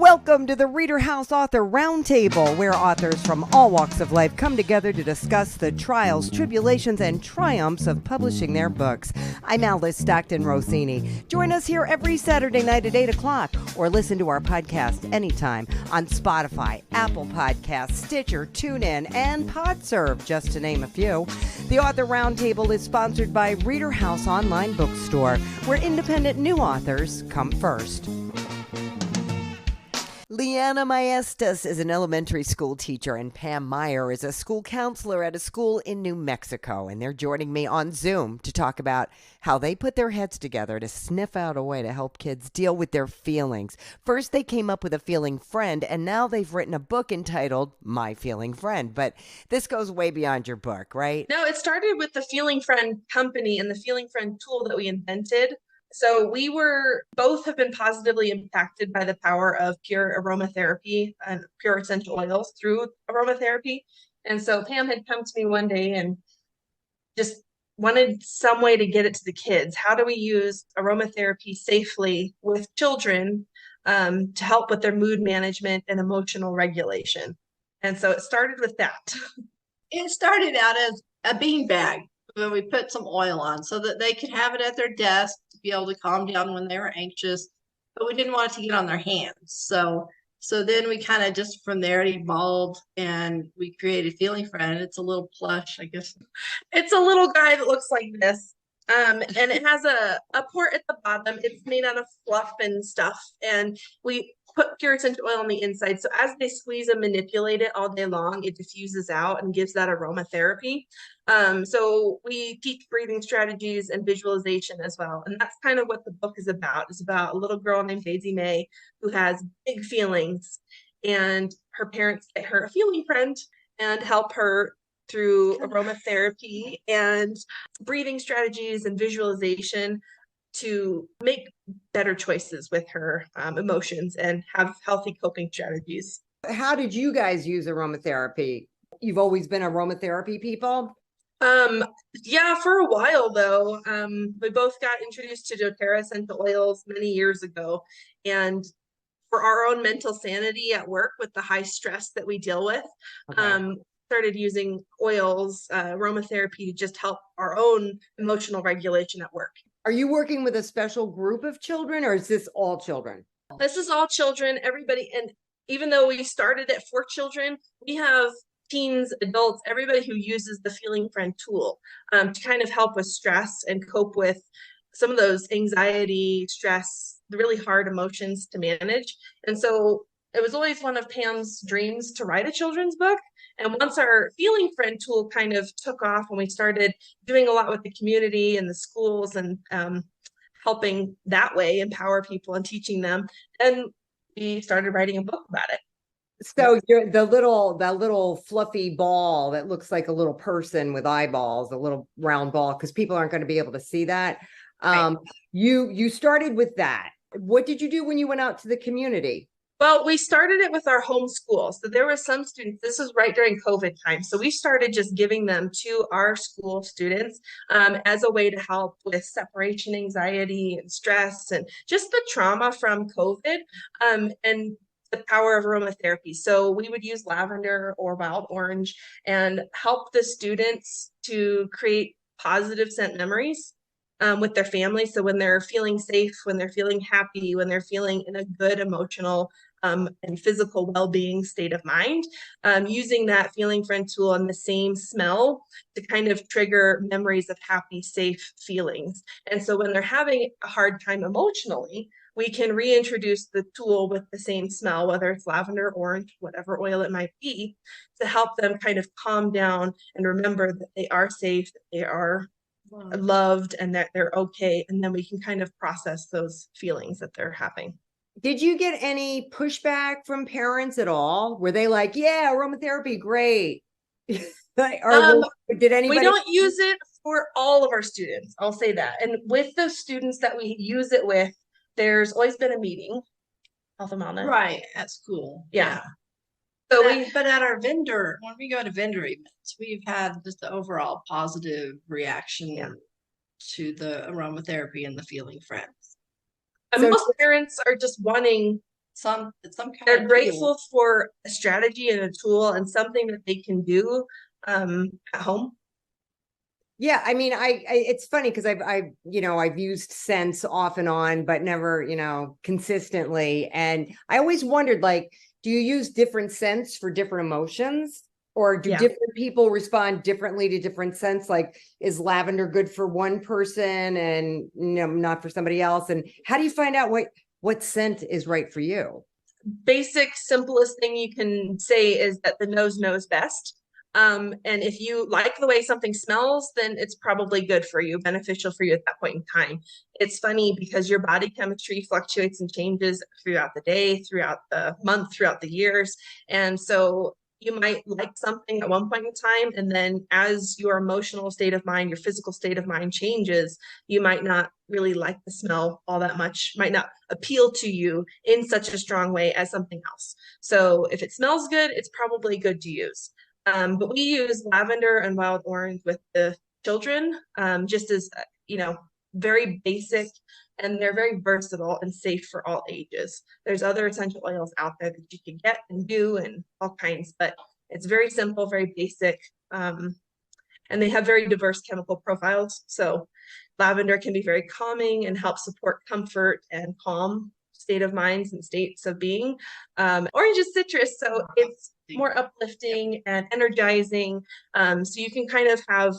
Welcome to the ReaderHouse Author Roundtable, where authors from all walks of life come together to discuss the trials, tribulations, and triumphs of publishing their books. I'm Alice Stockton Rossini. Join us here every Saturday night at 8 o'clock, or listen to our podcast anytime on Spotify, Apple Podcasts, Stitcher, TuneIn, and PodServe, just to name a few. The Author Roundtable is sponsored by ReaderHouse Online Bookstore, where independent new authors come first. Leanna Maestas is an elementary school teacher, and Pam Meyer is a school counselor at a school in New Mexico. And they're joining me on Zoom to talk about how they put their heads together to sniff out a way to help kids deal with their feelings. First, they came up with a feeling friend, and now they've written a book entitled My Feeling Friend. But this goes way beyond your book, right? No, it started with the Feeling Friend company and the Feeling Friend tool that we invented. So we both have been positively impacted by the power of pure aromatherapy and pure essential oils through aromatherapy. And so Pam had come to me one day and just wanted some way to get it to the kids. How do we use aromatherapy safely with children to help with their mood management and emotional regulation? And so it started with that. It started out as a bean bag where we put some oil on so that they could have it at their desk to be able to calm down when they were anxious, but we didn't want it to get on their hands. So then we kind of just from there it evolved and we created Feeling Friend. It's a little plush, I guess. It's a little guy that looks like this. And it has a port at the bottom. It's made out of fluff and stuff. And we put pure essential oil on the inside. So as they squeeze and manipulate it all day long, it diffuses out and gives that aromatherapy. So we teach breathing strategies and visualization as well. And that's kind of what the book is about. It's about a little girl named Daisy May who has big feelings, and her parents get her a feeling friend and help her through aromatherapy and breathing strategies and visualization to make better choices with her emotions and have healthy coping strategies. How did you guys use aromatherapy? You've always been aromatherapy people? Yeah, for a while though. We both got introduced to doTERRA essential oils many years ago, and for our own mental sanity at work with the high stress that we deal with, started using oils, aromatherapy to just help our own emotional regulation at work. Are you working with a special group of children, or is this all children? This is all children, everybody. And even though we started it for children, we have teens, adults, everybody who uses the Feeling Friend tool to kind of help with stress and cope with some of those anxiety, stress, the really hard emotions to manage. And so it was always one of Pam's dreams to write a children's book. And once our Feeling Friend tool kind of took off and we started doing a lot with the community and the schools and helping that way empower people and teaching them, and we started writing a book about it. So you're that little fluffy ball that looks like a little person with eyeballs, a little round ball, because people aren't going to be able to see that. Right. You started with that. What did you do when you went out to the community? Well, we started it with our home school. So there were some students, this was right during COVID time. So we started just giving them to our school students as a way to help with separation anxiety and stress and just the trauma from COVID and the power of aromatherapy. So we would use lavender or wild orange and help the students to create positive scent memories with their family. So when they're feeling safe, when they're feeling happy, when they're feeling in a good emotional and physical well-being state of mind, using that Feeling Friend tool and the same smell to kind of trigger memories of happy, safe feelings. And so when they're having a hard time emotionally, we can reintroduce the tool with the same smell, whether it's lavender, orange, whatever oil it might be, to help them kind of calm down and remember that they are safe, that they are loved, and that they're okay. And then we can kind of process those feelings that they're having. Did you get any pushback from parents at all? Were they like, yeah, aromatherapy, great? Or did anybody? We don't use it for all of our students. I'll say that. And with the students that we use it with, there's always been a meeting, health and wellness. Right, at school. Yeah. So but at our vendor, when we go to vendor events, we've had just the overall positive reaction to the aromatherapy and the Feeling Friends. And most parents are just wanting some kind They're of grateful tool. for a strategy and a tool and something that they can do at home. Yeah, I mean, it's funny because I've used scents off and on, but never, consistently. And I always wondered, like, do you use different scents for different emotions? Or do different people respond differently to different scents? Like, is lavender good for one person and not for somebody else? And how do you find out what scent is right for you? Basic, simplest thing you can say is that the nose knows best. And if you like the way something smells, then it's probably good for you, beneficial for you at that point in time. It's funny because your body chemistry fluctuates and changes throughout the day, throughout the month, throughout the years. And so you might like something at one point in time, and then as your emotional state of mind, your physical state of mind changes, you might not really like the smell all that much, might not appeal to you in such a strong way as something else. So if it smells good, it's probably good to use. But we use lavender and wild orange with the children, just as, very basic, and they're very versatile and safe for all ages. There's other essential oils out there that you can get and do and all kinds, but it's very simple, very basic. And they have very diverse chemical profiles. So lavender can be very calming and help support comfort and calm state of minds and states of being. Orange is citrus, so it's more uplifting and energizing. So you can kind of have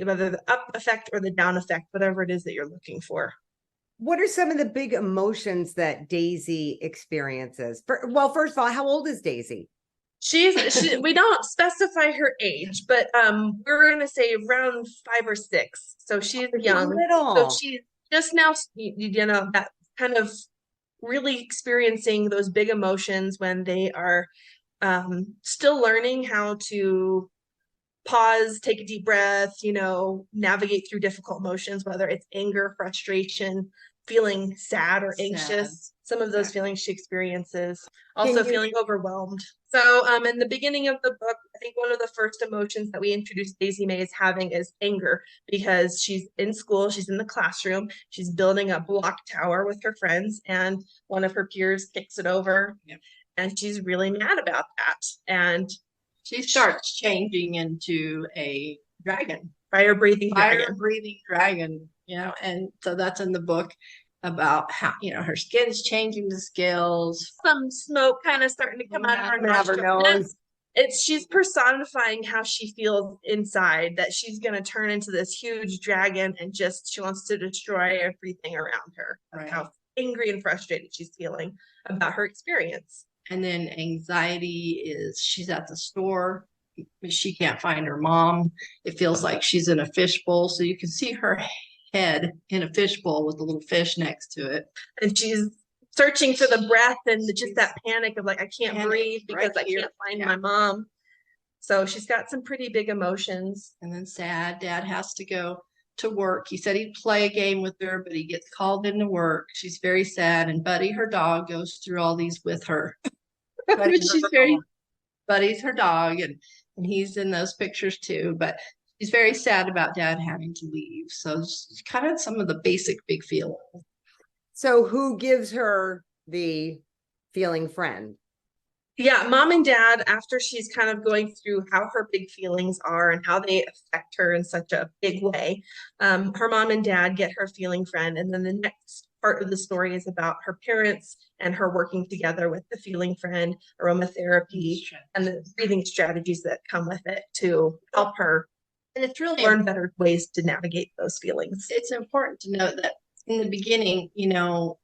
whether the up effect or the down effect, whatever it is that you're looking for. What are some of the big emotions that Daisy experiences? First of all, how old is Daisy? We don't specify her age, but we're gonna say around 5 or 6. So she's young. So she's just now, that kind of really experiencing those big emotions when they are still learning how to pause, take a deep breath, navigate through difficult emotions, whether it's anger, frustration, feeling sad or anxious. Some of those feelings she experiences. Also feeling overwhelmed. So in the beginning of the book, I think one of the first emotions that we introduced Daisy May is having is anger, because she's in school, she's in the classroom, she's building a block tower with her friends, and one of her peers kicks it over. And she's really mad about that. And she starts changing into a dragon, fire-breathing dragon, and so that's in the book about how, her skin's changing to scales. Some smoke kind of starting to come out of her nose. She's personifying how she feels inside, that she's going to turn into this huge dragon and she wants to destroy everything around her. Right. How angry and frustrated she's feeling about her experience. And then anxiety is she's at the store. She can't find her mom. It feels like she's in a fishbowl. So you can see her head in a fishbowl with a little fish next to it. And she's searching for the breath and just that panic of like, I can't breathe because I can't find my mom. So she's got some pretty big emotions. And then sad. Dad has to go to work. He said he'd play a game with her, but he gets called into work. She's very sad. And Buddy, her dog, goes through all these with her. Buddy's her dog, and he's in those pictures too. But she's very sad about Dad having to leave. So it's kind of some of the basic big feelings. So who gives her the feeling friend? Yeah, Mom and Dad, after she's kind of going through how her big feelings are and how they affect her in such a big way, her mom and dad get her feeling friend. And then the next part of the story is about her parents and her working together with the feeling friend, aromatherapy, and the breathing strategies that come with it to help her. And it's really learn better ways to navigate those feelings. It's important to know that in the beginning,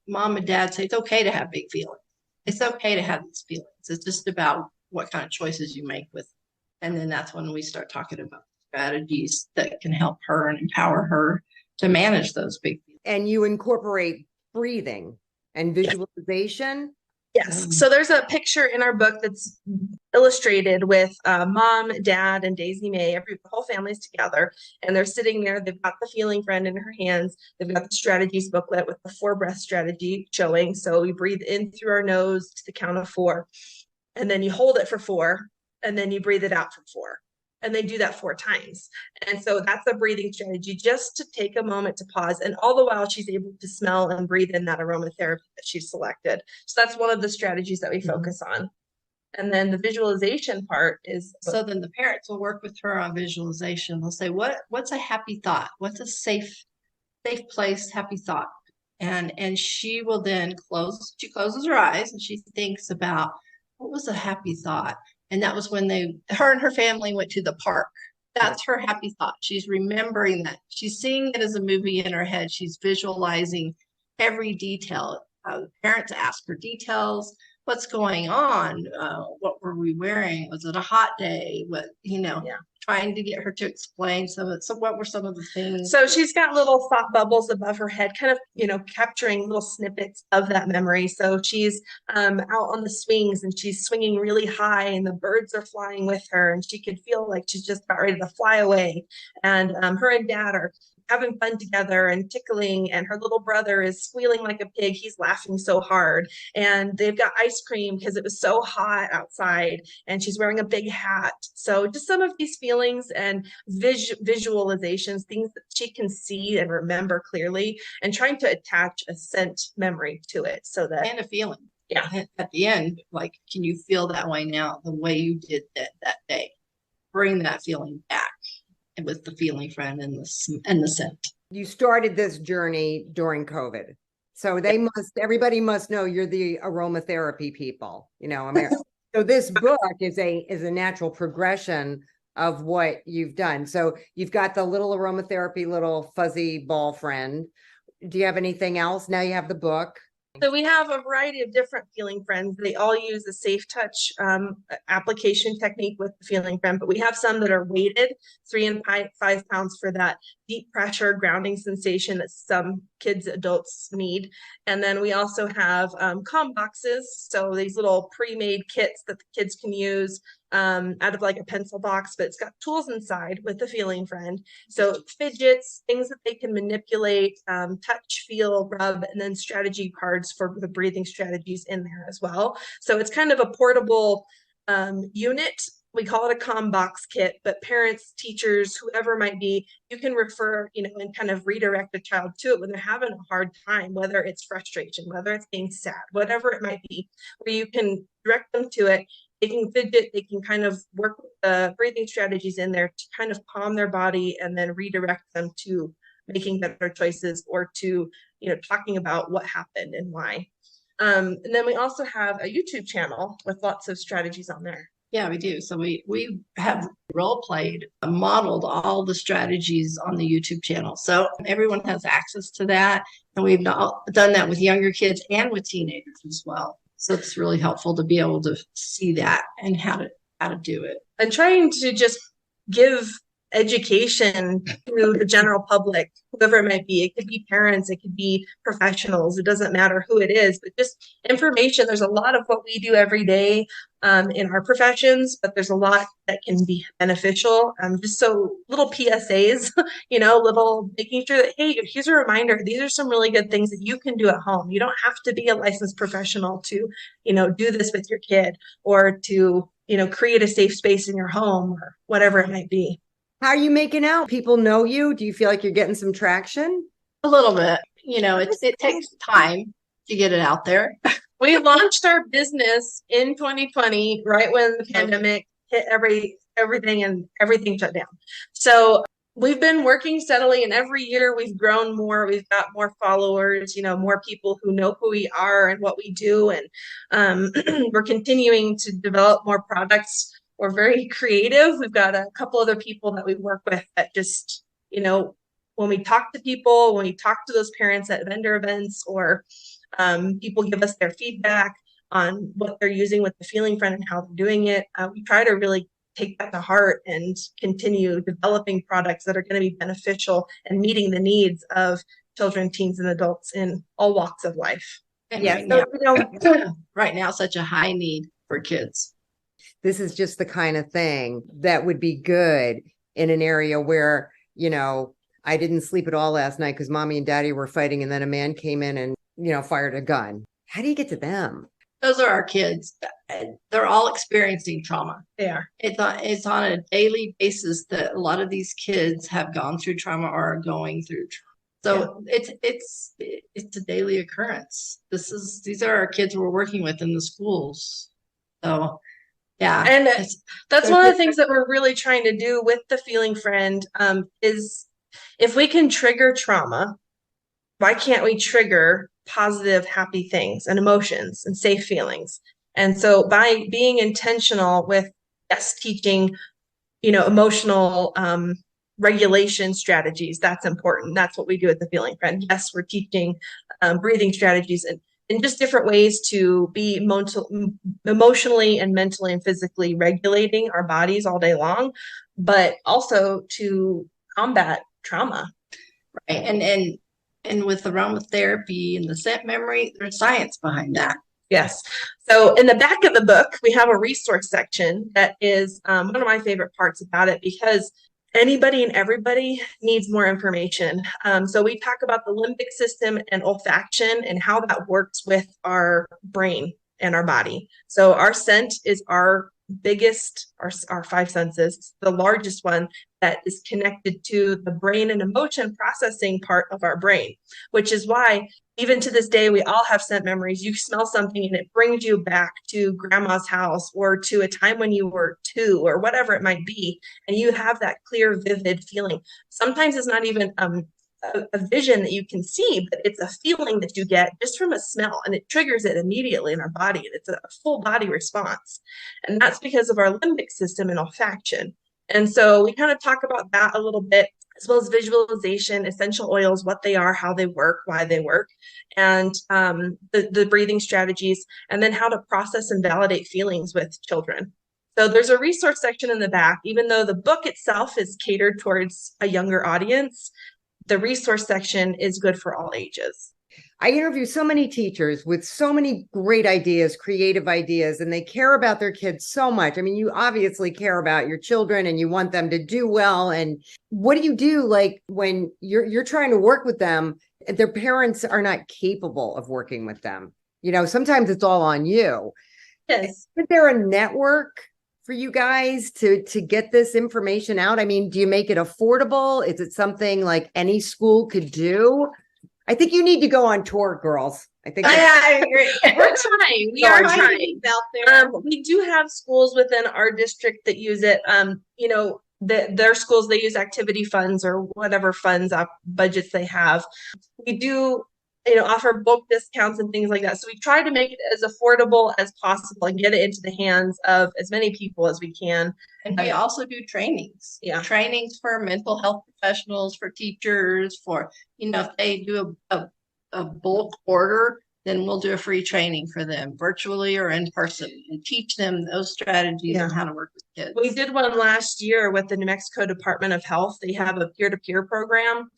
Mom and Dad say it's okay to have big feelings. It's okay to have these feelings. It's just about what kind of choices you make with. And then that's when we start talking about strategies that can help her and empower her to manage those big feelings. And you incorporate breathing and visualization. Yes. So there's a picture in our book that's illustrated with Mom, Dad, and Daisy May. The whole family's together, and they're sitting there. They've got the feeling friend in her hands. They've got the strategies booklet with the 4 breath strategy showing. So we breathe in through our nose to the count of 4, and then you hold it for 4, and then you breathe it out for 4. And they do that 4 times. And so that's a breathing strategy, just to take a moment to pause. And all the while she's able to smell and breathe in that aromatherapy that she's selected. So that's one of the strategies that we focus on. And then the visualization part is. So then the parents will work with her on visualization. They'll say, what's a happy thought? What's a safe place, happy thought? And she will then closes her eyes and she thinks about what was a happy thought. And that was when her and her family went to the park. That's her happy thought. She's remembering that. She's seeing it as a movie in her head. She's visualizing every detail. Parents ask for details. What's going on? What were we wearing? Was it a hot day? Trying to get her to explain what were some of the things. So she's got little thought bubbles above her head, kind of, capturing little snippets of that memory. So she's out on the swings and she's swinging really high and the birds are flying with her and she could feel like she's just about ready to fly away. And her and dad are having fun together and tickling, and her little brother is squealing like a pig. He's laughing so hard, and they've got ice cream because it was so hot outside, and she's wearing a big hat. So just some of these feelings and visualizations, things that she can see and remember clearly, and trying to attach a scent memory to it so that. And a feeling. Yeah. At the end, like, can you feel that way now, the way you did that day? Bring that feeling back. With the feeling friend and the scent. You started this journey during COVID. So everybody must know you're the aromatherapy people, So this book is a natural progression of what you've done. So you've got the little aromatherapy, little fuzzy ball friend. Do you have anything else? Now you have the book. So we have a variety of different feeling friends. They all use a safe touch application technique with the feeling friend, but we have some that are weighted, 3 and 5 pounds, for that deep pressure grounding sensation that some adults need. And then we also have calm boxes. So these little pre-made kits that the kids can use out of like a pencil box, but it's got tools inside with the feeling friend. So fidgets, things that they can manipulate, touch, feel, rub, and then strategy cards for the breathing strategies in there as well. So it's kind of a portable unit. We call it a calm box kit, but parents, teachers, whoever might be, you can refer, and kind of redirect a child to it when they're having a hard time, whether it's frustration, whether it's being sad, whatever it might be, where you can direct them to it. They can fidget, they can kind of work with the breathing strategies in there to kind of calm their body and then redirect them to making better choices or to, talking about what happened and why. And then we also have a YouTube channel with lots of strategies on there. Yeah, we do. So we have role played, modeled all the strategies on the YouTube channel. So everyone has access to that. And we've done that with younger kids and with teenagers as well. So it's really helpful to be able to see that and how to do it. And trying to just give education to the general public, whoever it might be. It could be parents, it could be professionals, it doesn't matter who it is, but just information. There's a lot of what we do every day in our professions, but there's a lot that can be beneficial. Just so little PSAs, little making sure that, hey, here's a reminder, these are some really good things that you can do at home. You don't have to be a licensed professional to, do this with your kid or to, create a safe space in your home or whatever it might be. How are you making out? People know you? Do you feel like you're getting some traction? A little bit. It takes time to get it out there. We launched our business in 2020, right when the pandemic hit everything and everything shut down. So we've been working steadily, and every year we've grown more. We've got more followers, more people who know who we are and what we do. And we're continuing to develop more products. We're very creative. We've got a couple other people that we work with that just, when we talk to people, when we talk to those parents at vendor events, or people give us their feedback on what they're using with the feeling friend and how they're doing it, we try to really take that to heart and continue developing products that are going to be beneficial and meeting the needs of children, teens, and adults in all walks of life. And yes. Right now, such a high need for kids. This is just the kind of thing that would be good in an area where, I didn't sleep at all last night because mommy and daddy were fighting, and then a man came in and, fired a gun. How do you get to them? those are our kids. They're all experiencing trauma. They are. It's on a daily basis that a lot of these kids have gone through trauma or are going through trauma. So it's a daily occurrence. These are our kids we're working with in the schools. So yeah. And that's one of the things that we're really trying to do with the Feeling Friend, is if we can trigger trauma, why can't we trigger positive, happy things and emotions and safe feelings? And so by being intentional with, yes, teaching, emotional regulation strategies, that's important. That's what we do at the Feeling Friend. Yes, we're teaching breathing strategies and just different ways to be emotionally and mentally and physically regulating our bodies all day long, but also to combat trauma. Right. And with aromatherapy and the scent memory, there's science behind that. Yes. So in the back of the book, we have a resource section that is one of my favorite parts about it, because anybody and everybody needs more information. So we talk about the limbic system and olfaction and how that works with our brain and our body. So our scent is our biggest, our five senses, the largest one that is connected to the brain and emotion processing part of our brain, which is why even to this day, we all have scent memories. You smell something and it brings you back to grandma's house or to a time when you were 2 or whatever it might be. And you have that clear, vivid feeling. Sometimes it's not even a vision that you can see, but it's a feeling that you get just from a smell, and it triggers it immediately in our body. And it's a full body response. And that's because of our limbic system and olfaction. And so we kind of talk about that a little bit, as well as visualization, essential oils, what they are, how they work, why they work, and the breathing strategies, and then how to process and validate feelings with children. So there's a resource section in the back. Even though the book itself is catered towards a younger audience, the resource section is good for all ages. I interview so many teachers with so many great ideas, creative ideas, and they care about their kids so much. I mean, you obviously care about your children and you want them to do well. And what do you do, like, when you're trying to work with them, their parents are not capable of working with them? Sometimes it's all on you. Yes. Is there a network for you guys to get this information out? I mean, do you make it affordable? Is it something like any school could do? I think you need to go on tour, girls. I agree. We're trying. We are trying out there. We do have schools within our district that use it. Their schools, they use activity funds or whatever funds budgets they have. We do, offer bulk discounts and things like that. So we try to make it as affordable as possible and get it into the hands of as many people as we can. And we also do trainings. Yeah. Trainings for mental health professionals, for teachers, for, if they do a bulk order, then we'll do a free training for them virtually or in person and teach them those strategies and how to work with kids. We did one last year with the New Mexico Department of Health. They have a peer-to-peer program,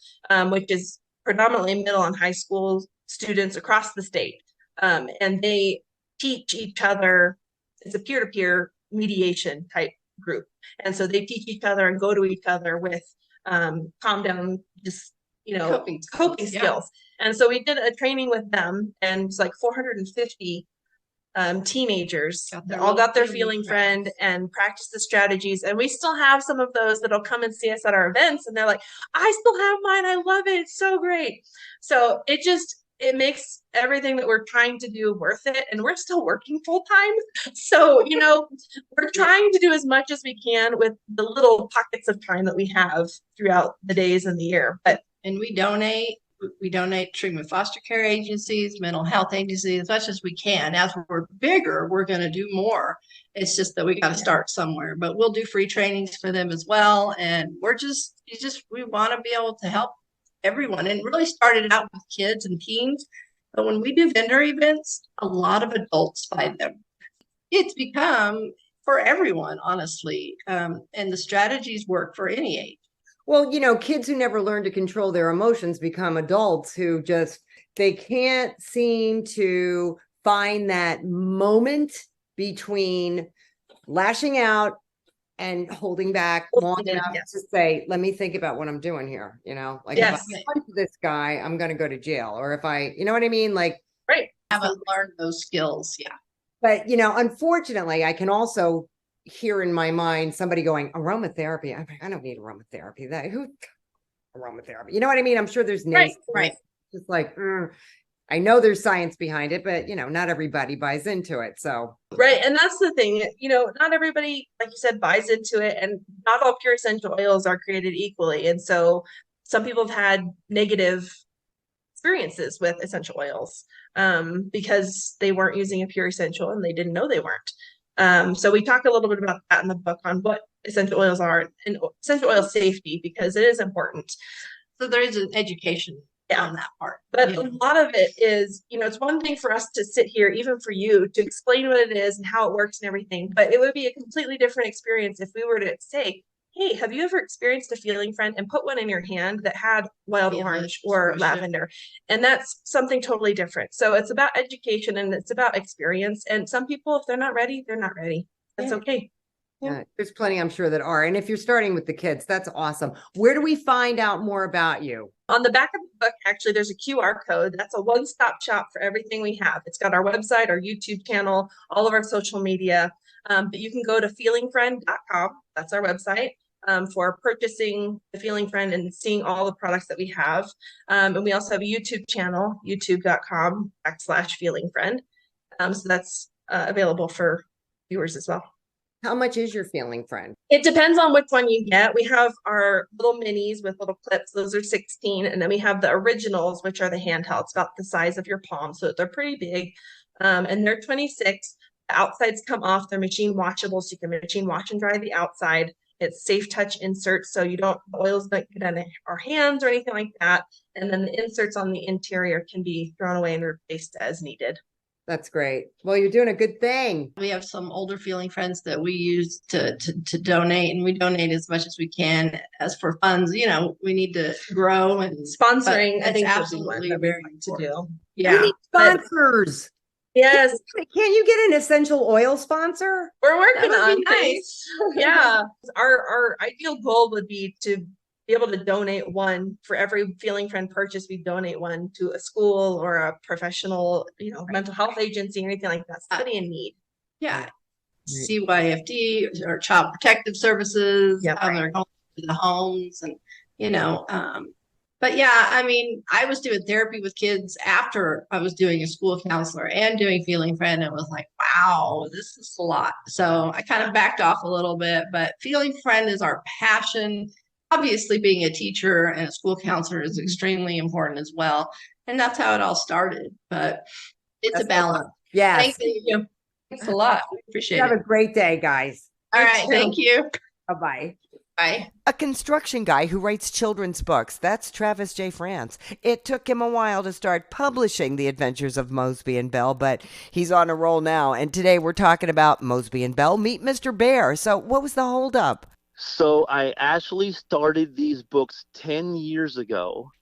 which is predominantly middle and high school students across the state. And they teach each other. It's a peer-to-peer mediation type group. And so they teach each other and go to each other with calm down, just, coping skills. Yeah. And so we did a training with them, and it's like 450 teenagers that all got their Feeling Friend and practiced the strategies. And we still have some of those that'll come and see us at our events, and they're like, I still have mine. I love it. It's so great. So it makes everything that we're trying to do worth it. And we're still working full time. So, we're trying to do as much as we can with the little pockets of time that we have throughout the days and the year. And we donate treatment foster care agencies, mental health agencies, as much as we can. As we're bigger, we're going to do more. It's just that we got to start somewhere, but we'll do free trainings for them as well. And we want to be able to help everyone, and really started out with kids and teens. But when we do vendor events, a lot of adults find them. It's become for everyone, honestly. And the strategies work for any age. Well, kids who never learn to control their emotions become adults who they can't seem to find that moment between lashing out and holding back long enough to say, let me think about what I'm doing here. If I punch this guy, I'm going to go to jail. Or if I, you know what I mean? Like, right. Haven't learned those skills. Yeah. But, unfortunately, I can also hear in my mind somebody going, aromatherapy. I'm like, I don't need aromatherapy. Who aromatherapy? You know what I mean? I'm sure there's names. Right. Just like, I know there's science behind it, but not everybody buys into it. So Right. And that's the thing, not everybody, like you said, buys into it, and not all pure essential oils are created equally. And so some people have had negative experiences with essential oils because they weren't using a pure essential and they didn't know they weren't. So we talk a little bit about that in the book on what essential oils are and essential oil safety, because it is important. So there is an education on that part. But a lot of it is, it's one thing for us to sit here, even for you, to explain what it is and how it works and everything. But it would be a completely different experience if we were to say, hey, have you ever experienced a feeling friend, and put one in your hand that had wild orange or lavender? And that's something totally different. So it's about education and it's about experience. And some people, if they're not ready, they're not ready. That's okay. Yeah, there's plenty, I'm sure, that are. And if you're starting with the kids, that's awesome. Where do we find out more about you? On the back of the book, actually, there's a QR code. That's a one-stop shop for everything we have. It's got our website, our YouTube channel, all of our social media. But you can go to feelingfriend.com. That's our website for purchasing the Feeling Friend and seeing all the products that we have. And we also have a YouTube channel, youtube.com/feelingfriend. So that's available for viewers as well. How much is your Feeling Friend? It depends on which one you get. We have our little minis with little clips. Those are 16. And then we have the originals, which are the handhelds, about the size of your palm. So they're pretty big. And they're 26. The outsides come off. They're machine washable. So you can machine wash and dry the outside. It's safe touch inserts. So the oils don't get on our hands or anything like that. And then the inserts on the interior can be thrown away and replaced as needed. That's great. Well, you're doing a good thing. We have some older Feeling Friends that we use to donate, and we donate as much as we can. As for funds, we need to grow, and sponsoring, I think, absolutely very to do. Yeah. We need sponsors. Yes. Can you get an essential oil sponsor? We're working on nice. Yeah. Our ideal goal would be to be able to donate one for every Feeling Friend purchase. We donate one to a school or a professional, mental health agency, anything like that. Somebody in need. Yeah. CYFD or Child Protective Services. They're going to the homes, and but yeah, I mean, I was doing therapy with kids after I was doing a school counselor and doing Feeling Friend. And it was like, wow, this is a lot. So I kind of backed off a little bit, but Feeling Friend is our passion. Obviously, being a teacher and a school counselor is extremely important as well. And that's how it all started. But it's a balance. Yes. Thank you. Thanks a lot. We appreciate it. Have a great day, guys. All right. Thank you. Bye-bye. Bye. A construction guy who writes children's books. That's Travis J. Frantz. It took him a while to start publishing The Adventures of Mosby and Bell, but he's on a roll now. And today we're talking about Mosby and Bell Meet Mr. Bear. So what was the holdup? So I actually started these books 10 years ago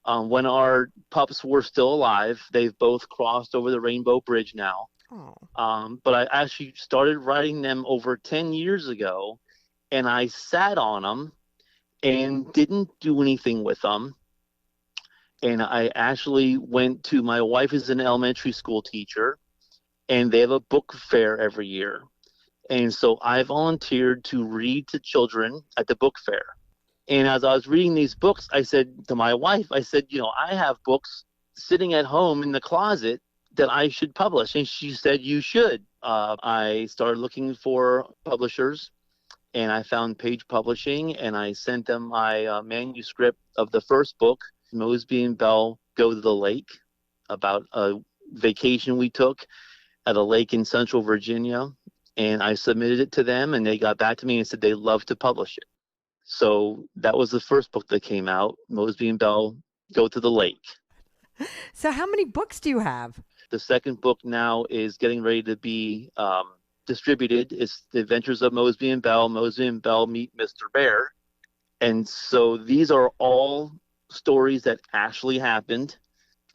when our pups were still alive. They've both crossed over the Rainbow Bridge now. But I actually started writing them over 10 years ago, and I sat on them and didn't do anything with them. And I actually went to, my wife is an elementary school teacher, and they have a book fair every year. And so I volunteered to read to children at the book fair. And as I was reading these books, I said to my wife, I said, I have books sitting at home in the closet that I should publish. And she said, you should. I started looking for publishers, and I found Page Publishing, and I sent them my manuscript of the first book, Mosby and Bell Go to the Lake, about a vacation we took at a lake in Central Virginia. And I submitted it to them, and they got back to me and said they'd love to publish it. So that was the first book that came out, Mosby and Bell Go to the Lake. So how many books do you have? The second book now is getting ready to be distributed. It's The Adventures of Mosby and Bell Meet Mr. Bear. And so these are all stories that actually happened.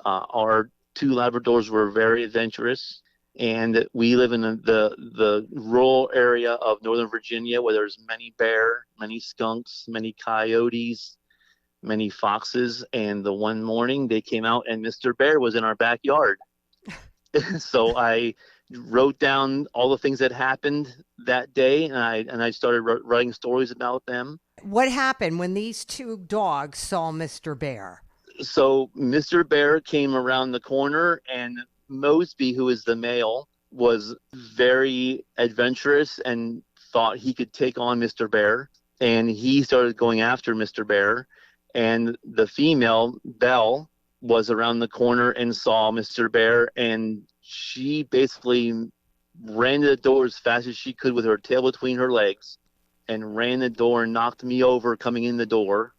Our two Labradors were very adventurous. And we live in the rural area of Northern Virginia, where there's many bear, many skunks, many coyotes, many foxes. And the one morning they came out and Mr. Bear was in our backyard. So I wrote down all the things that happened that day, and I started writing stories about them. What happened when these two dogs saw Mr. Bear? So Mr. Bear came around the corner, and Mosby, who is the male, was very adventurous and thought he could take on Mr. Bear. And he started going after Mr. Bear. And the female, Belle, was around the corner and saw Mr. Bear. And she basically ran to the door as fast as she could with her tail between her legs and ran the door and knocked me over coming in the door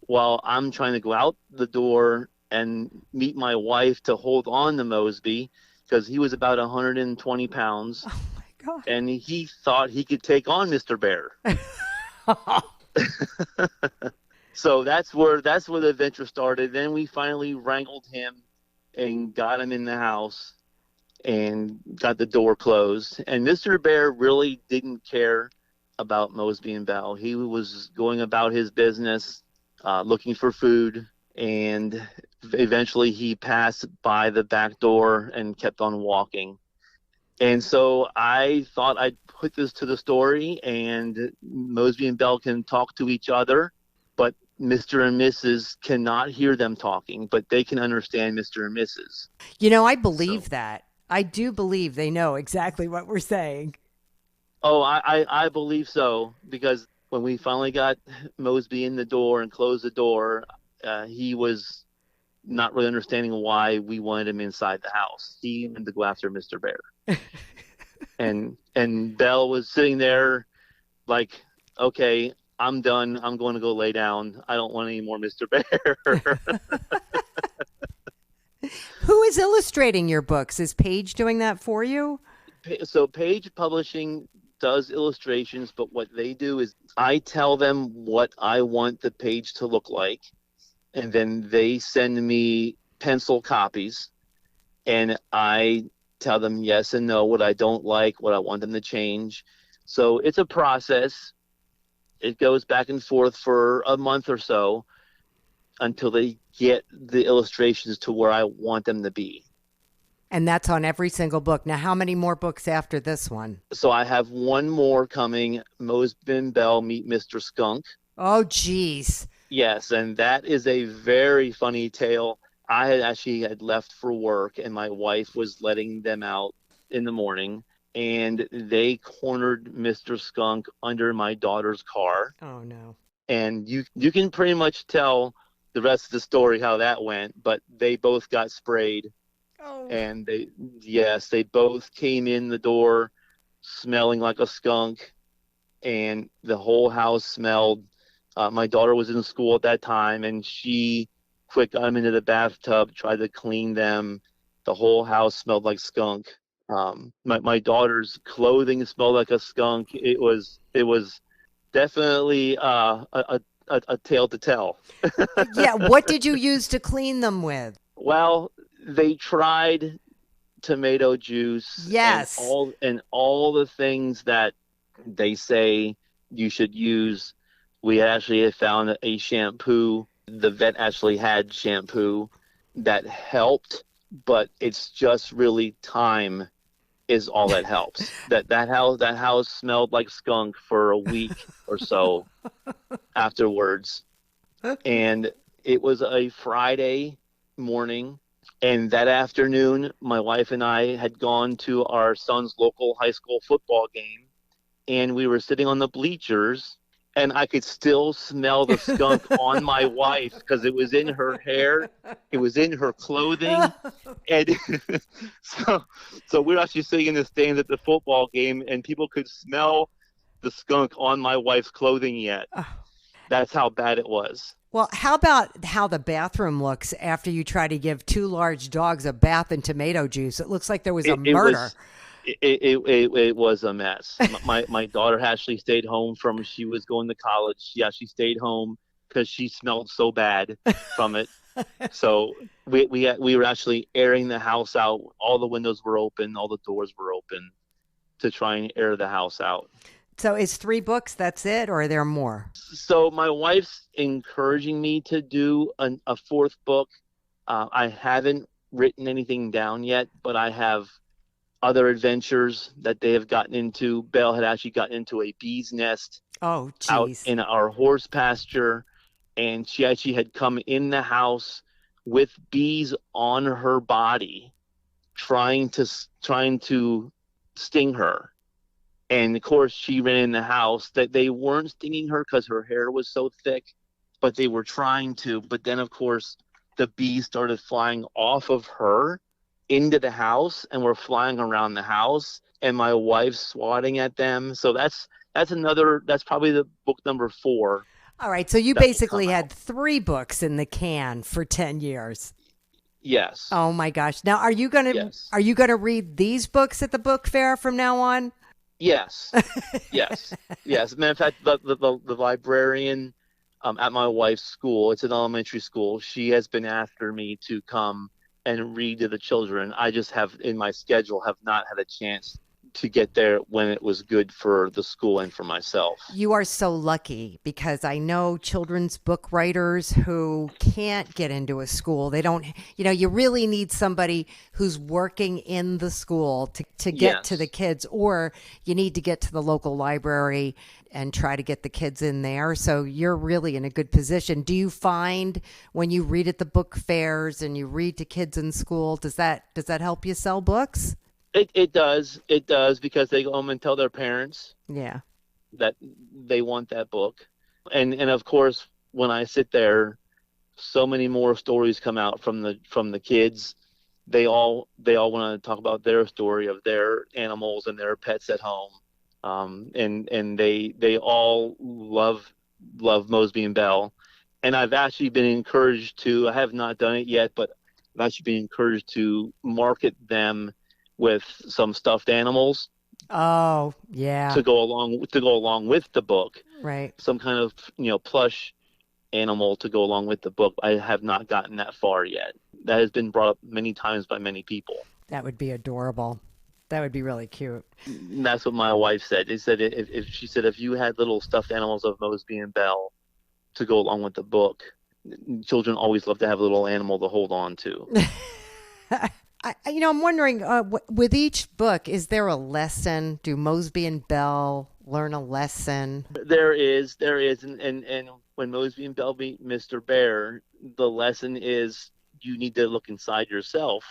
while I'm trying to go out the door and meet my wife to hold on to Mosby because he was about 120 pounds. Oh my God. And he thought he could take on Mr. Bear. So that's where the adventure started. Then we finally wrangled him and got him in the house and got the door closed. And Mr. Bear really didn't care about Mosby and Belle. He was going about his business, looking for food, and eventually he passed by the back door and kept on walking. And so I thought I'd put this to the story, and Mosby and Belle can talk to each other, but Mr. and Mrs. cannot hear them talking, but they can understand Mr. and Mrs. I believe that. I do believe they know exactly what we're saying. Oh, I believe so, because when we finally got Mosby in the door and closed the door, he was not really understanding why we wanted him inside the house. He wanted to go after Mr. Bear. and Belle was sitting there like, okay, I'm done. I'm going to go lay down. I don't want any more Mr. Bear. Who is illustrating your books? Is Paige doing that for you? So Page Publishing does illustrations, but what they do is I tell them what I want the page to look like, and then they send me pencil copies, and I tell them yes and no, what I don't like, what I want them to change. So it's a process. It goes back and forth for a month or so until they get the illustrations to where I want them to be. And that's on every single book. Now, how many more books after this one? So I have one more coming, Mosby and Belle Meet Mr. Skunk. Oh, geez. Yes, and that is a very funny tale. I had left for work, and my wife was letting them out in the morning, and they cornered Mr. Skunk under my daughter's car. Oh, no. And you can pretty much tell the rest of the story how that went, but they both got sprayed. Oh. And they both came in the door smelling like a skunk, and the whole house smelled. My daughter was in school at that time, and she quick got them into the bathtub, tried to clean them. The whole house smelled like skunk. My daughter's clothing smelled like a skunk. It was definitely a tale to tell. Yeah, what did you use to clean them with? Well, they tried tomato juice. Yes. And all the things that they say you should use. We actually had found a shampoo. The vet actually had shampoo that helped, but it's just really time is all that helps. that house smelled like skunk for a week or so afterwards. And it was a Friday morning. And that afternoon, my wife and I had gone to our son's local high school football game, and we were sitting on the bleachers, and I could still smell the skunk on my wife because it was in her hair, it was in her clothing, and so we were actually sitting in the stands at the football game, and people could smell the skunk on my wife's clothing yet. That's how bad it was. Well, how about how the bathroom looks after you try to give two large dogs a bath in tomato juice? It looks like there was a murder. It was a mess. My daughter actually stayed home she was going to college. She actually stayed home because she smelled so bad from it. So we were actually airing the house out. All the windows were open. All the doors were open to try and air the house out. So is 3 books, that's it, or are there more? So my wife's encouraging me to do a 4th book. I haven't written anything down yet, but I have other adventures that they have gotten into. Belle had actually gotten into a bee's nest Oh, out geez. in our horse pasture, and she actually had come in the house with bees on her body, trying to sting her. And of course, she ran in the house. That they weren't stinging her because her hair was so thick, but they were trying to. But then, of course, the bees started flying off of her into the house and were flying around the house. And my wife's swatting at them. So that's probably the book number 4. All right. So you That will basically come had out. 3 books in the can for 10 years. Yes. Oh my gosh. Now, are you going Yes. to read these books at the book fair from now on? Yes. Yes. Yes. Matter of fact, the librarian at my wife's school, it's an elementary school, she has been after me to come and read to the children. I just have in my schedule have not had a chance to get there when it was good for the school and for myself. You are so lucky because I know children's book writers who can't get into a school. They don't, you really need somebody who's working in the school to get to the Yes. kids, or you need to get to the local library and try to get the kids in there. So you're really in a good position. Do you find when you read at the book fairs and you read to kids in school, does that help you sell books? It does. It does because they go home and tell their parents Yeah. that they want that book. And of course, when I sit there, so many more stories come out from the kids. They all want to talk about their story of their animals and their pets at home. And they all love Mosby and Bell. And I've actually been encouraged to, I have not done it yet, but I've actually been encouraged to market them with some stuffed animals Oh, yeah. to go along with the book, Right. some kind of plush animal to go along with the book. I have not gotten that far yet. That has been brought up many times by many people. That would be adorable. That would be really cute. And that's what my wife said. They said if you had little stuffed animals of Mosby and Bell to go along with the book, children always love to have a little animal to hold on to. I'm wondering, with each book, is there a lesson? Do Mosby and Bell learn a lesson? There is, and when Mosby and Bell meet Mr. Bear, the lesson is you need to look inside yourself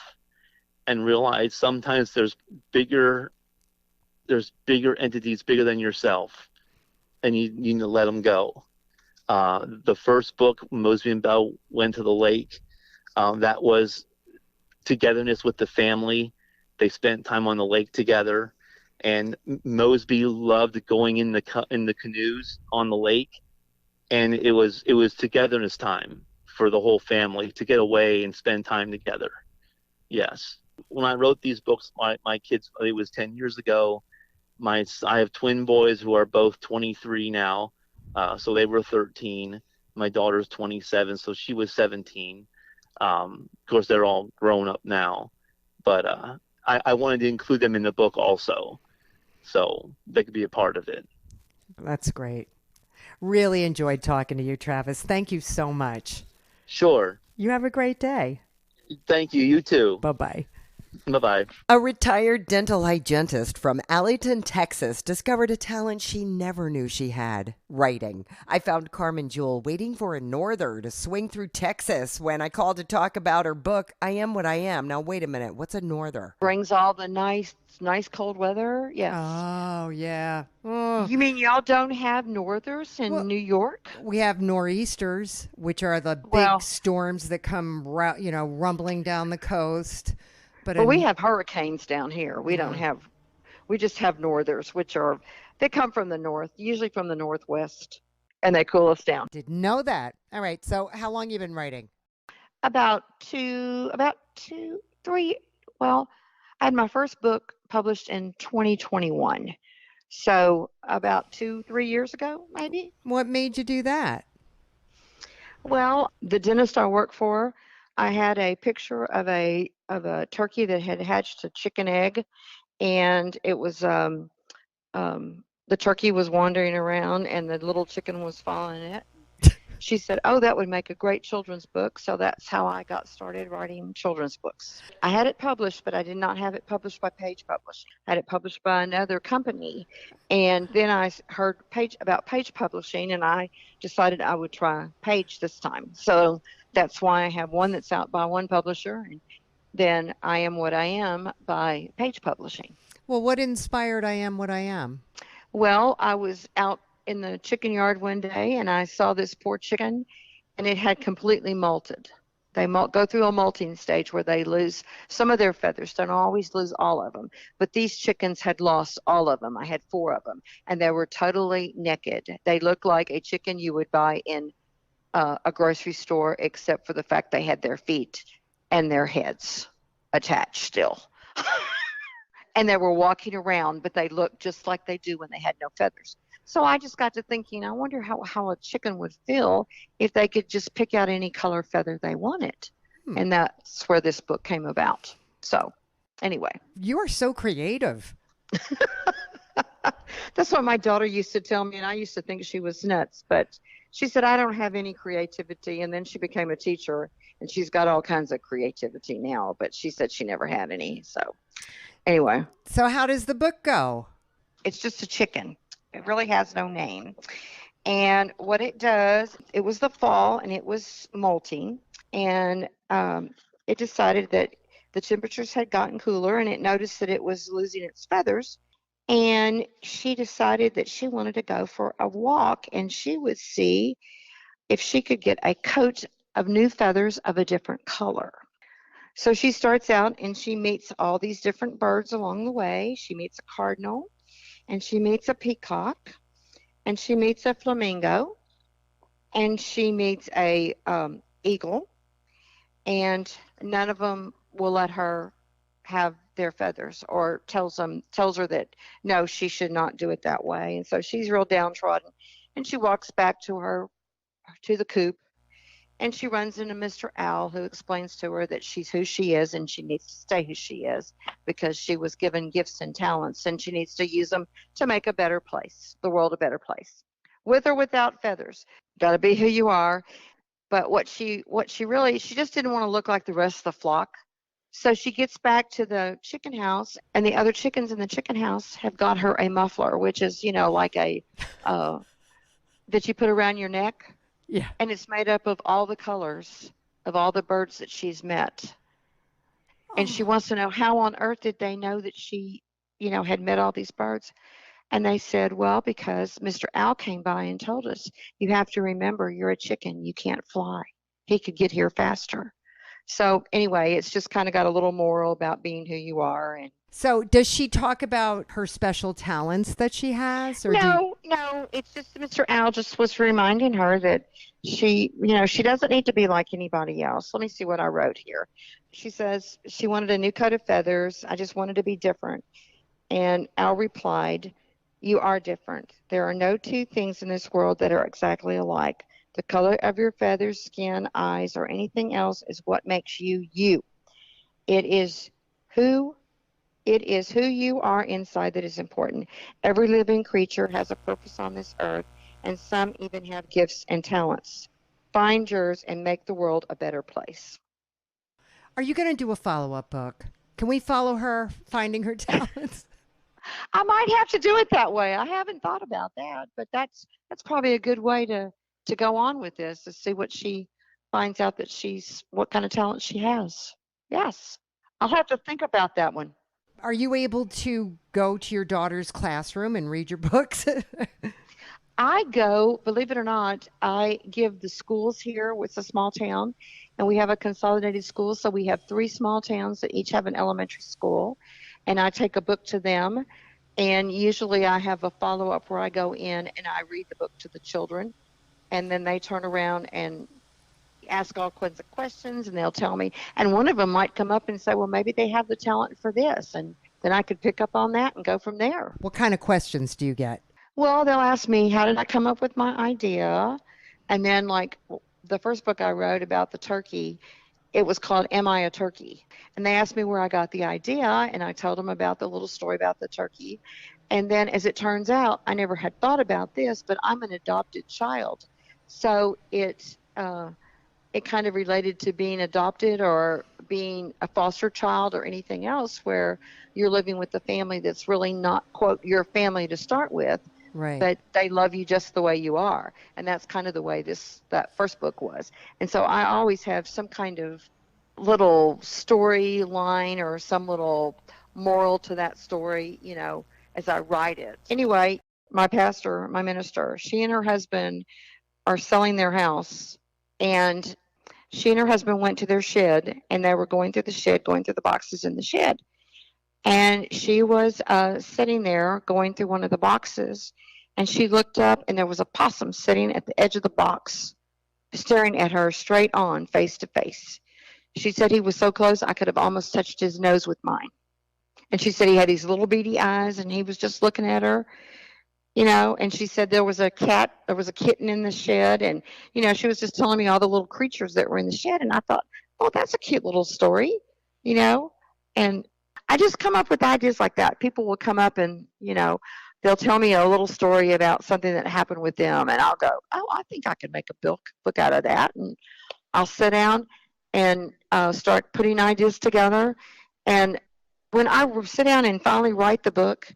and realize sometimes there's bigger entities bigger than yourself, and you need to let them go. The first book, Mosby and Bell went to the lake. That was togetherness with the family. They spent time on the lake together, and Mosby loved going in the canoes on the lake, and it was togetherness time for the whole family to get away and spend time together. Yes. When I wrote these books, my kids, it was 10 years ago. I have twin boys who are both 23 now, so they were 13. My daughter's 27, so she was 17. Of course, they're all grown up now, but I wanted to include them in the book also, so they could be a part of it. That's great. Really enjoyed talking to you, Travis. Thank you so much. Sure. You have a great day. Thank you. You too. Bye-bye. Bye-bye. A retired dental hygienist from Alleyton, Texas, discovered a talent she never knew she had, writing. I found Carmen Jewell waiting for a norther to swing through Texas when I called to talk about her book, I Am What I Am. Now, wait a minute. What's a norther? Brings all the nice cold weather. Yes. Oh, yeah. Oh. You mean y'all don't have northers in Well, New York? We have nor'easters, which are the big Well- storms that come, rumbling down the coast. But Well, we have hurricanes down here. We don't have, we just have northers, they come from the north, usually from the northwest, and they cool us down. Didn't know that. All right. So how long you been writing? About 3. Well, I had my first book published in 2021. So about 2-3 years ago, maybe. What made you do that? Well, the dentist I work for, I had a picture of a turkey that had hatched a chicken egg, and it was the turkey was wandering around, and the little chicken was following it. she said, oh, that would make a great children's book. So that's how I got started writing children's books. I had it published, but I did not have it published by Page Publishing. I had it published by another company. And then I heard about Page Publishing, and I decided I would try Page this time. So that's why I have one that's out by one publisher, and then I Am What I Am by Page Publishing. Well, what inspired I Am What I Am? Well, I was out in the chicken yard one day, and I saw this poor chicken, and it had completely molted. They go through a molting stage where they lose some of their feathers. Don't always lose all of them, but these chickens had lost all of them. I had 4 of them, and they were totally naked. They looked like a chicken you would buy in a grocery store, except for the fact they had their feet and their heads attached still. And they were walking around, but they looked just like they do when they had no feathers. So I just got to thinking, I wonder how a chicken would feel if they could just pick out any color feather they wanted. And that's where this book came about. So anyway. You are so creative. That's what my daughter used to tell me, and I used to think she was nuts. But she said, I don't have any creativity. And then she became a teacher, and she's got all kinds of creativity now. But she said she never had any. So anyway. So how does the book go? It's just a chicken. It really has no name. And what it does, it was the fall, and it was molting. And it decided that the temperatures had gotten cooler, and it noticed that it was losing its feathers. And she decided that she wanted to go for a walk, and she would see if she could get a coat of new feathers of a different color. So she starts out, and she meets all these different birds along the way. She meets a cardinal, and she meets a peacock, and she meets a flamingo, and she meets a eagle, and none of them will let her have their feathers, or tells her that no, she should not do it that way. And so she's real downtrodden, and she walks back to the coop, and she runs into Mr. Owl, who explains to her that she's who she is, and she needs to stay who she is because she was given gifts and talents, and she needs to use them to make a better place, the world a better place, with or without feathers. Got to be who you are. But what she just didn't want to look like the rest of the flock. So she gets back to the chicken house, and the other chickens in the chicken house have got her a muffler, which is, like a that you put around your neck. Yeah. And it's made up of all the colors of all the birds that she's met. And she wants to know, how on earth did they know that she, had met all these birds? And they said, well, because Mr. Owl came by and told us, you have to remember you're a chicken. You can't fly. He could get here faster. So anyway, it's just kind of got a little moral about being who you are. And so does she talk about her special talents that she has? Or no, it's just Mr. Owl just was reminding her that she doesn't need to be like anybody else. Let me see what I wrote here. She says she wanted a new coat of feathers. I just wanted to be different. And Owl replied, you are different. There are no 2 things in this world that are exactly alike. The color of your feathers, skin, eyes, or anything else is what makes you you. It is who you are inside that is important. Every living creature has a purpose on this earth, and some even have gifts and talents. Find yours and make the world a better place. Are you going to do a follow-up book? Can we follow her finding her talents? I might have to do it that way. I haven't thought about that, but that's probably a good way to go on with this, to see what she finds out what kind of talent she has. Yes, I'll have to think about that one. Are you able to go to your daughter's classroom and read your books? I go, believe it or not, I give the schools here. It's a small town, and we have a consolidated school. So we have 3 small towns that each have an elementary school, and I take a book to them. And usually I have a follow-up where I go in and I read the book to the children, and then they turn around and ask all kinds of questions, and they'll tell me. And one of them might come up and say, well, maybe they have the talent for this, and then I could pick up on that and go from there. What kind of questions do you get? Well, they'll ask me, how did I come up with my idea? And then, like the first book I wrote about the turkey, it was called Am I a Turkey? And they asked me where I got the idea, and I told them about the little story about the turkey. And then, as it turns out, I never had thought about this, but I'm an adopted child. So it kind of related to being adopted or being a foster child or anything else where you're living with a family that's really not, quote, your family to start with, Right. but they love you just the way you are. And that's kind of the way that first book was. And so I always have some kind of little storyline or some little moral to that story, as I write it. Anyway, my minister, she and her husband are selling their house, and she and her husband went to their shed, and they were going through the boxes in the shed. And she was sitting there going through one of the boxes, and she looked up, and there was a possum sitting at the edge of the box, staring at her straight on, face to face. She said he was so close, I could have almost touched his nose with mine. And she said he had these little beady eyes, and he was just looking at her. And she said there was a kitten in the shed, and, she was just telling me all the little creatures that were in the shed. And I thought, oh, that's a cute little story, and I just come up with ideas like that. People will come up and, they'll tell me a little story about something that happened with them, and I'll go, oh, I think I could make a book out of that. And I'll sit down and start putting ideas together. And when I sit down and finally write the book,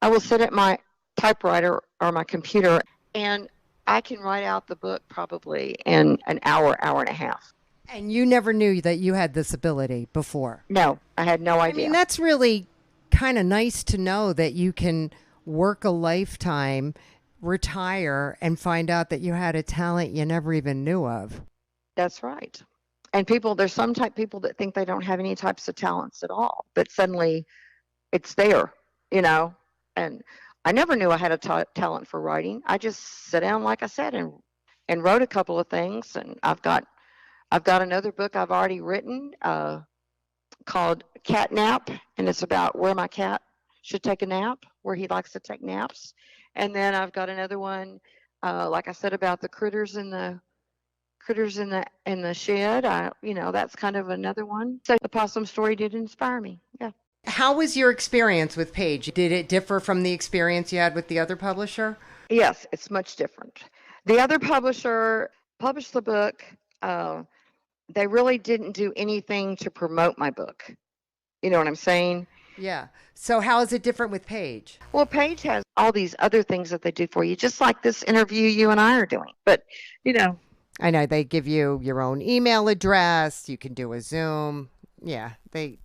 I will sit at my typewriter or my computer, and I can write out the book probably in an hour and a half. And you never knew that you had this ability before? No, I had no idea. I mean, that's really kind of nice to know that you can work a lifetime, retire, and find out that you had a talent you never even knew of. That's right. And there's some people that think they don't have any types of talents at all, but suddenly it's there, and I never knew I had a talent for writing. I just sat down, like I said, and wrote a couple of things. And I've got another book I've already written called Cat Nap, and it's about where my cat should take a nap, where he likes to take naps. And then I've got another one, like I said, about the critters in the shed. That's kind of another one. So the possum story did inspire me. Yeah. How was your experience with Paige? Did it differ from the experience you had with the other publisher? Yes, it's much different. The other publisher published the book. They really didn't do anything to promote my book. You know what I'm saying? Yeah. So how is it different with Paige? Well, Paige has all these other things that they do for you, just like this interview you and I are doing. But, I know they give you your own email address. You can do a Zoom. Yeah,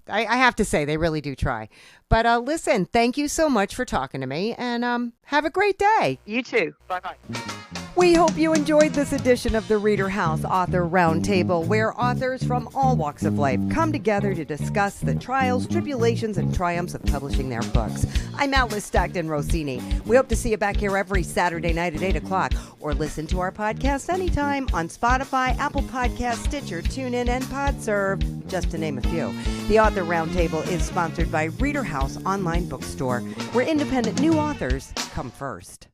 I have to say, they really do try. But listen, thank you so much for talking to me, and have a great day. You too. Bye-bye. We hope you enjoyed this edition of the ReaderHouse Author Roundtable, where authors from all walks of life come together to discuss the trials, tribulations, and triumphs of publishing their books. I'm Alice Stockton Rossini. We hope to see you back here every Saturday night at 8 o'clock, or listen to our podcast anytime on Spotify, Apple Podcasts, Stitcher, TuneIn, and PodServe, just to name a few. The Author Roundtable is sponsored by ReaderHouse Online Bookstore, where independent new authors come first.